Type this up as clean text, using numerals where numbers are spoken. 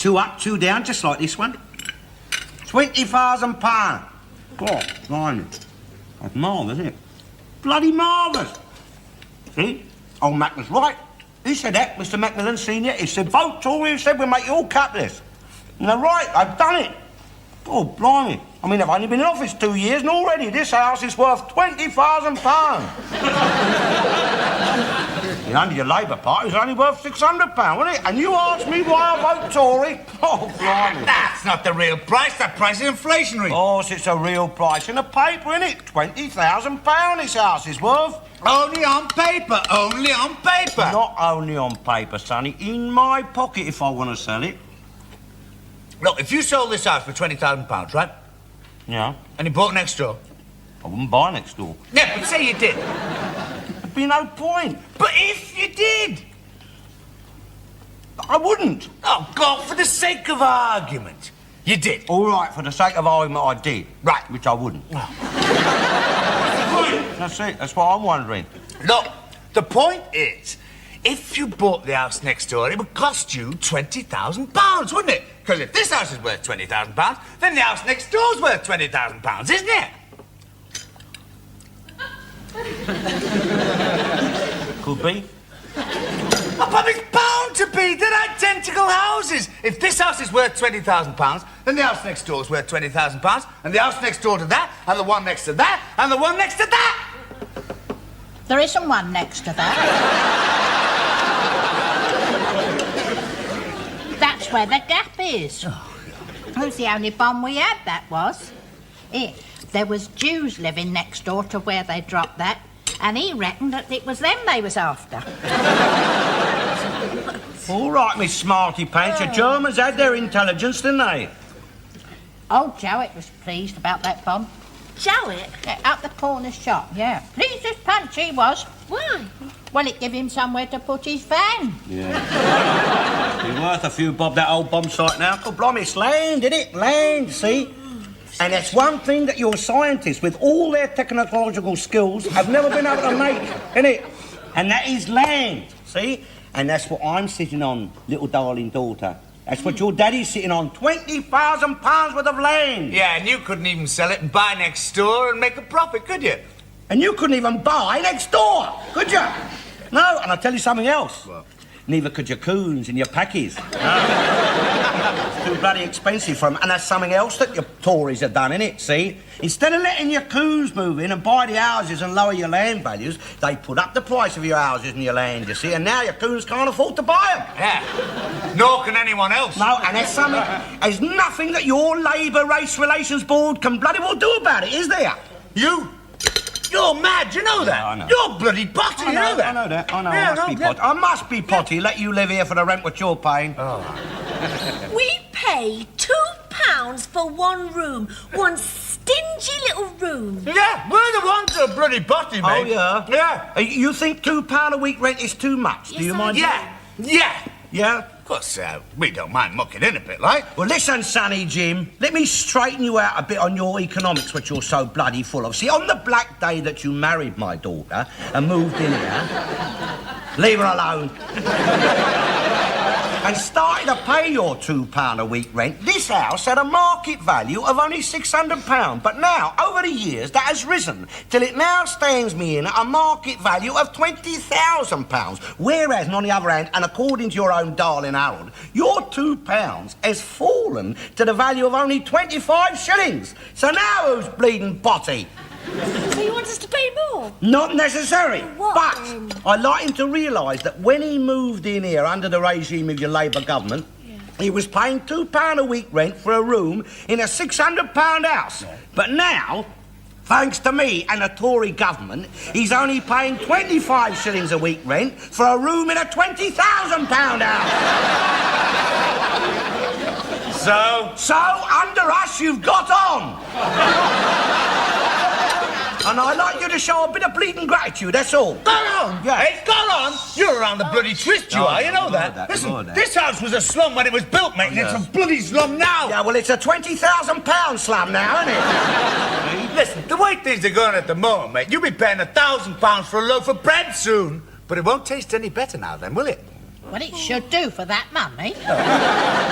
Two up, two down, just like this one. £20,000. God, blimey. That's marvellous, isn't it? Bloody marvellous. See? Old Mac was right. He said that, Mr. Macmillan Senior. He said, vote Tory. He said, we'll make you all capitalist. And they're right, I've done it. Oh, blimey. I mean, I've only been in office 2 years, and already this house is worth £20,000. You know, your Labour Party is only worth £600, wasn't it? And you asked me why I vote Tory? Oh, blimey. That's not the real price. That price is inflationary. Oh, it's a real price in the paper, isn't it? £20,000 this house is worth. Only on paper. Only on paper. Not only on paper, Sonny. In my pocket if I want to sell it. Look, if you sold this house for £20,000, right? Yeah. And you bought next door. I wouldn't buy next door. Yeah, but say you did. There'd be no point. But if you did. I wouldn't. Oh, God, for the sake of argument. You did. All right, for the sake of argument, I did. Right. Which I wouldn't. That's it. That's what I'm wondering. Look, the point is, if you bought the house next door, it would cost you £20,000, wouldn't it? Because if this house is worth £20,000, then the house next door's worth £20,000, isn't it? Could be. Oh, but it's bound to be. They're identical houses. If this house is worth £20,000, then the house next door is worth £20,000, and the house next door to that, and the one next to that, and the one next to that. There isn't one next to that. That's where the gap is. It was the only bomb we had, that was. There was Jews living next door to where they dropped that, and he reckoned that it was them they was after. All right, Miss Smarty Pants. The Germans had their intelligence, didn't they? Old Jowett was pleased about that bomb. Jowett? Yeah, up the corner shop, yeah. Pleased as punch he was. Why? Well, it gave him somewhere to put his van. Yeah. Be worth a few bob, that old bomb site now. God, blimey, it's land, isn't it? Land, see? And that's one thing that your scientists, with all their technological skills, have never been able to make, isn't it? And that is land, see? And that's what I'm sitting on, little darling daughter. That's what your daddy's sitting on, £20,000 worth of land. Yeah, and you couldn't even sell it and buy next door and make a profit, could you? And you couldn't even buy next door, could you? No, and I'll tell you something else. What? Neither could your coons and your packies. No. It's too bloody expensive for them. And that's something else that your Tories have done, innit, see? Instead of letting your coons move in and buy the houses and lower your land values, they put up the price of your houses and your land, you see, and now your coons can't afford to buy them. Yeah. Nor can anyone else. No, and there's something... There's nothing that your Labour Race Relations Board can bloody well do about it, is there? You're mad, you know that? I know. You're bloody potty, you know that? I know that. I know. Yeah, I must be potty. I must be potty. Let you live here for the rent what you're paying. Oh. We pay £2 for one room. One stingy little room. Yeah, we're the ones that are bloody potty, mate. Oh, yeah? Yeah. You think £2 a week rent is too much? Do you Yes, I mind? do. Yeah. Yeah? Of course, we don't mind mucking in a bit, like. Well, listen, Sonny Jim, let me straighten you out a bit on your economics, which you're so bloody full of. See, on the black day that you married my daughter and moved in here, leave her alone, and started to pay your £2 a week rent, this house had a market value of only £600. But now, over the years, that has risen till it now stands me in at a market value of £20,000. Whereas, on the other hand, and according to your own darling Harold, your £2 has fallen to the value of only 25 shillings. So now who's bleeding potty? So you want us to pay more? Not necessary. What But then? I'd like him to realise that when he moved in here under the regime of your Labour government, he was paying £2 a week rent for a room in a £600 house. Yeah. But now, thanks to me and the Tory government, he's only paying 25 shillings a week rent for a room in a £20,000 house. So under us, you've got on. And I'd like you to show a bit of bleeding gratitude, that's all. Got on! Yeah. Hey, got on! You're around the bloody twist, you are, you know that. Listen, this house was a slum when it was built, mate, and it's a bloody slum now. Yeah, well, it's a £20,000 slum now, isn't it? Listen, the way things are going at the moment, mate, you'll be paying £1,000 for a loaf of bread soon. But it won't taste any better now, then, will it? Well, it should do for that money.